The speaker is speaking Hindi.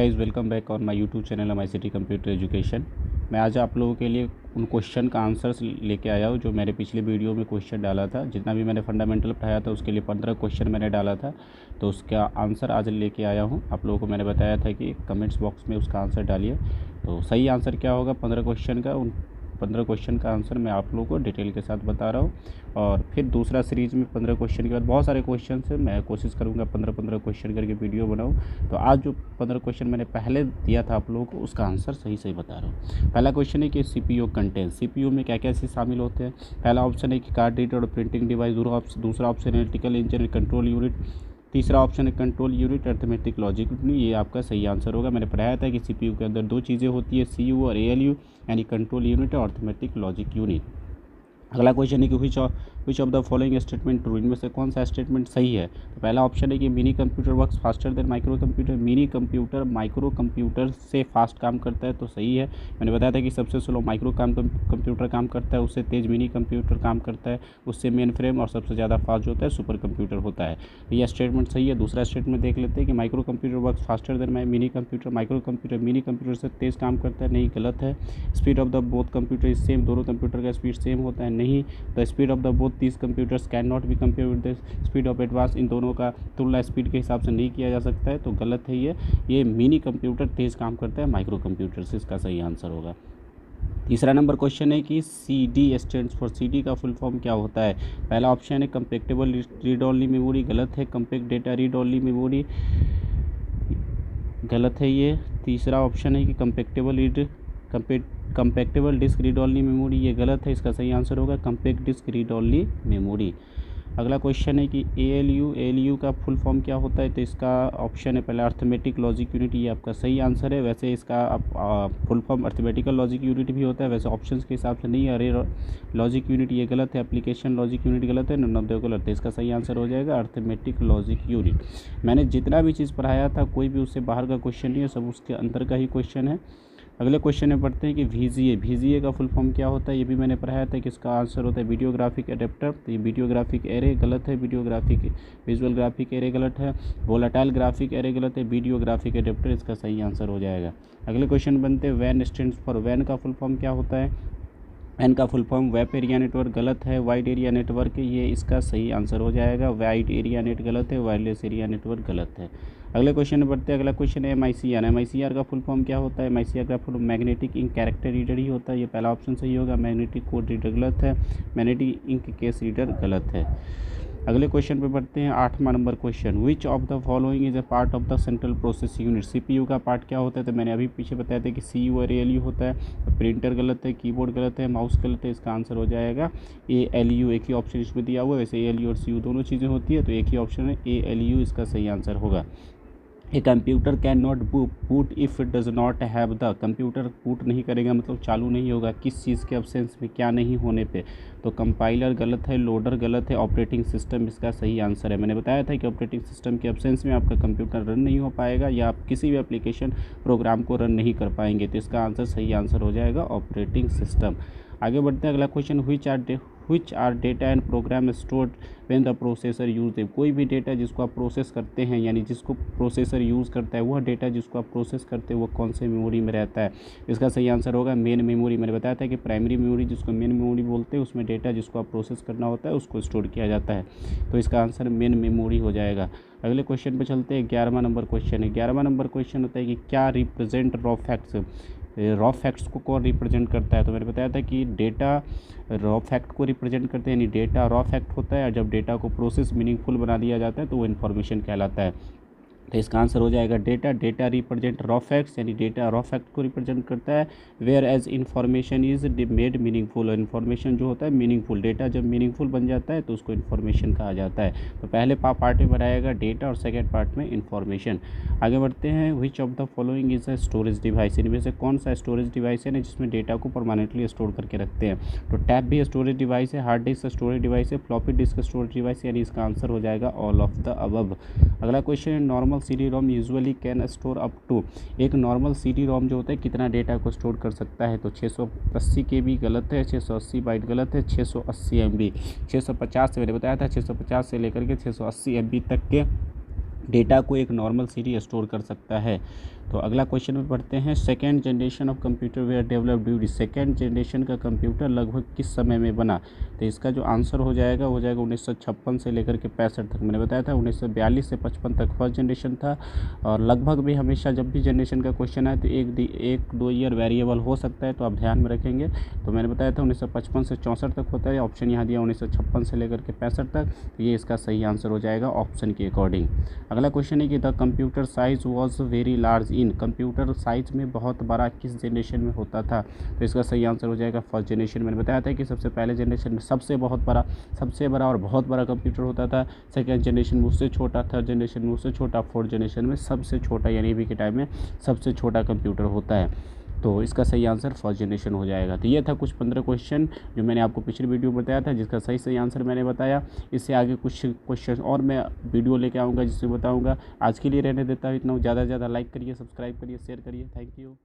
Guys, welcome back on my YouTube channel my city computer education. मैं आज आप लोगों के लिए उन क्वेश्चन का आंसर्स लेके आया हूँ जो मैंने पिछले वीडियो में क्वेश्चन डाला था। जितना भी मैंने फंडामेंटल पढ़ाया था उसके लिए 15 क्वेश्चन मैंने डाला था, तो उसका आंसर आज लेके आया हूँ। आप लोगों को मैंने बताया था कि कमेंट्स बॉक्स में उसका आंसर डालिए। तो सही आंसर क्या होगा 15 क्वेश्चन का, उन 15 क्वेश्चन का आंसर मैं आप लोगों को डिटेल के साथ बता रहा हूँ। और फिर दूसरा सीरीज़ में 15 क्वेश्चन के बाद बहुत सारे क्वेश्चन है, मैं कोशिश करूँगा 15-15 क्वेश्चन करके वीडियो बनाऊँ। तो आज जो 15 क्वेश्चन मैंने पहले दिया था आप लोगों को, उसका आंसर सही बता रहा हूँ। पहला क्वेश्चन है कि CPU कंटेंट, CPU में क्या क्या चीज़ शामिल होते हैं। पहला ऑप्शन है कि कार्ड रीडर और प्रिंटिंग डिवाइस, दूसरा ऑप्शन है इलेक्ट्रिकल इंजन कंट्रोल यूनिट, तीसरा ऑप्शन है कंट्रोल यूनिट अर्थमेटिक लॉजिक। ये आपका सही आंसर होगा। मैंने पढ़ाया था कि CPU के अंदर दो चीज़ें होती है, CU और ALU, यानी कंट्रोल यूनिट और अर्थमेटिक लॉजिक यूनिट। अगला क्वेश्चन है कि विच of the following statement true, इनमें से कौन सा स्टेटमेंट सही है। तो पहला ऑप्शन है कि mini computer works faster then micro computer, mini computer micro computer से फास्ट काम करता है, तो सही है। मैंने बताया था कि सबसे स्लो माइक्रो कंप्यूटर काम करता है, उससे तेज़ मिनी कंप्यूटर काम करता है, उससे मेन फ्रेम, और सबसे ज़्यादा फास्ट जो होता है सुपर कंप्यूटर होता है। तो यह स्टेटमेंट सही है। दूसरा स्टेटमेंट देख लेते हैं कि micro computer works faster than mini computer, micro computer mini computer से तेज़ काम करता है, नहीं, गलत है। Speed of the both computer is same, दोनों कंप्यूटर का स्पीड सेम होता है, नहीं। The speed of the both these computers can not be compare with the speed of advance, इन दोनों का तुलना स्पीड के हिसाब से नहीं किया जा सकता है, तो गलत है ये मिनी कंप्यूटर तेज़ काम करता है माइक्रो कंप्यूटर से, इसका सही आंसर होगा। तीसरा नंबर क्वेश्चन है कि CD स्टैंड्स फॉर, CD का फुल फॉर्म क्या होता है। पहला ऑप्शन है कंपैक्टेबल रीड ओनली मेमोरी, गलत है। Compact data read only memory, गलत है ये। तीसरा ऑप्शन है कि compactable disc read only memory, ये गलत है, इसका सही आंसर होगा compact disc read only memory. अगला क्वेश्चन है कि ALU का फुल फॉर्म क्या होता है। तो इसका ऑप्शन है पहला अर्थमेटिक लॉजिक यूनिट, ये आपका सही आंसर है। वैसे इसका full form arithmetical logic unit भी होता है, वैसे ऑप्शंस के हिसाब से नहीं। अरे लॉजिक यूनिट ये गलत है, एप्लीकेशन लॉजिक यूनिट गलत है, नन ऑफ द गलत है, इसका सही आंसर हो जाएगा अर्थमेटिक लॉजिक यूनिट। मैंने जितना भी चीज़ पढ़ाया था कोई भी उससे बाहर का क्वेश्चन नहीं है, सब उसके अंदर का ही क्वेश्चन है। अगले क्वेश्चन में पढ़ते हैं कि VGA का फुल फॉर्म क्या होता है। ये भी मैंने पढ़ाया था कि इसका आंसर होता है वीडियो ग्राफिक एडेप्टर, तो ये वीडियो ग्राफिक एरे गलत है, विजुअल ग्राफिक एरे गलत है, वोलेटाइल ग्राफिक एरे गलत है, वीडियो ग्राफिक एडेप्टर इसका सही आंसर हो जाएगा। अगले क्वेश्चन बनते हैं वैन स्टैंड्स फॉर, वैन का फुल फॉर्म क्या होता है। वैन का full form web area network, गलत है। वाइड एरिया नेटवर्क, ये इसका सही आंसर हो जाएगा। वाइड एरिया नेट गलत है, वायरलेस एरिया नेटवर्क गलत है। अगले क्वेश्चन में बढ़ते हैं। अगला क्वेश्चन है MICR का फुल फॉर्म क्या होता है। MICR का full magnetic ink character reader ही होता है, ये पहला ऑप्शन सही होगा। मैग्नेटिक कोड रीडर गलत है, मैग्नेटिक इंक केस रीडर गलत है। अगले क्वेश्चन पे बढ़ते हैं। 8वां number question, which of the following is a part of the central processing unit. CPU का पार्ट क्या होता है। तो मैंने अभी पीछे बताया था कि CU और ALU होता है। प्रिंटर गलत है, कीबोर्ड गलत है, माउस गलत है, इसका आंसर हो जाएगा ALU। एक ही ऑप्शन इसमें दिया हुआ है, वैसे ALU और CU दोनों चीज़ें होती है, तो एक ही ऑप्शन है ALU, इसका सही आंसर होगा। A computer can not boot if it does not have the, computer boot नहीं करेगा मतलब चालू नहीं होगा, किस चीज़ के अब्सेंस में, क्या नहीं होने पे। तो कंपाइलर गलत है, लोडर गलत है, ऑपरेटिंग सिस्टम इसका सही आंसर है। मैंने बताया था कि ऑपरेटिंग सिस्टम के अब्सेंस में आपका कंप्यूटर रन नहीं हो पाएगा, या आप किसी भी एप्लीकेशन प्रोग्राम को रन नहीं कर पाएंगे, तो इसका आंसर सही आंसर हो जाएगा ऑपरेटिंग सिस्टम। आगे बढ़ते हैं। अगला question, which are data and program stored when the processor use them। कोई भी डेटा जिसको आप प्रोसेस करते हैं, यानी जिसको प्रोसेसर यूज़ करता है, वह डेटा जिसको आप प्रोसेस करते हैं वो कौन से मेमोरी में रहता है। इसका सही आंसर होगा मेन मेमोरी। मैंने बताया था कि प्राइमरी मेमोरी जिसको मेन मेमोरी बोलते हैं, उसमें डेटा जिसको आप प्रोसेस करना होता है उसको स्टोर किया जाता है, तो इसका आंसर मेन मेमोरी हो जाएगा। अगले क्वेश्चन पर चलते हैं। 11वां नंबर क्वेश्चन है। 11वां नंबर क्वेश्चन होता है कि क्या represent raw facts, raw facts को कौन रिप्रेजेंट करता है। तो मैंने बताया था कि डेटा रॉ फैक्ट को रिप्रेजेंट करते हैं, यानी डेटा रॉ फैक्ट होता है, और जब डेटा को प्रोसेस मीनिंगफुल बना दिया जाता है तो वो इन्फॉर्मेशन कहलाता है। तो इसका आंसर हो जाएगा डेटा रिप्रेजेंट रॉ फैक्ट्स, यानी डेटा रॉ फैक्ट को रिप्रेजेंट करता है। Whereas information is made meaningful, और इन्फॉर्मेशन जो होता है मीनिंगफुल, डेटा जब मीनिंगफुल बन जाता है तो उसको इन्फॉर्मेशन कहा जाता है। तो पहले पार्ट में बनाएगा डेटा और सेकेंड पार्ट में इन्फॉर्मेशन। आगे बढ़ते हैं। विच of the following is a storage device, इनमें से कौन सा स्टोरेज डिवाइस है ना जिसमें डेटा को परमानेंटली स्टोर करके रखते हैं। तो टैब भी स्टोरेज डिवाइस है, हार्ड डिस्क स्टोरेज डिवाइस है, फ्लॉपी डिस्क स्टोरेज डिवाइस, यानी इसका आंसर हो जाएगा ऑल ऑफ द अबव। अगला क्वेश्चन है, normal CD-ROM usually can store up to, एक नॉर्मल CD-ROM जो होता है कितना डेटा को स्टोर कर सकता है। तो 680 KB गलत है, 680 बाइट गलत है, 680 MB, 650 से मैंने बताया था 650 से लेकर के 680 MB तक के डेटा को एक नॉर्मल CD स्टोर कर सकता है। तो अगला क्वेश्चन में पढ़ते हैं, second generation of computer were developed during, second generation का कंप्यूटर लगभग किस समय में बना। तो इसका जो आंसर हो जाएगा 1956 से लेकर के 65 तक। मैंने बताया था 1942 से 55 तक फर्स्ट जनरेशन था। और लगभग भी हमेशा जब भी जनरेशन का क्वेश्चन आए तो एक दो ईयर वेरिएबल हो सकता है, तो आप ध्यान में रखेंगे। तो मैंने बताया था 1955 से 64 तक होता है, ऑप्शन यहाँ दिया 1956 से लेकर के 65 तक। तो ये इसका सही आंसर हो जाएगा ऑप्शन के अकॉर्डिंग। अगला क्वेश्चन है कि the computer size was very large in, computer size में बहुत बड़ा किस जनरेशन में होता था। तो इसका सही आंसर हो जाएगा फर्स्ट जनरेशन। मैंने बताया था कि सबसे पहले जनरेशन में सबसे बड़ा और बहुत बड़ा कंप्यूटर होता था, सेकेंड जनरेशन में उससे छोटा, थर्ड जनरेशन में उससे छोटा, फोर्थ जनरेशन में सबसे छोटा, यानी अभी के टाइम में सबसे छोटा कंप्यूटर होता है। तो इसका सही आंसर फर्स्ट जनरेशन हो जाएगा। तो ये था कुछ 15 क्वेश्चन जो मैंने आपको पिछले वीडियो में बताया था, जिसका सही आंसर मैंने बताया। इससे आगे कुछ क्वेश्चन और मैं वीडियो लेके आऊँगा जिससे बताऊँगा। आज के लिए रहने देता हूँ इतना। ज़्यादा से ज़्यादा लाइक करिए, सब्सक्राइब करिए, शेयर करिए। Thank you.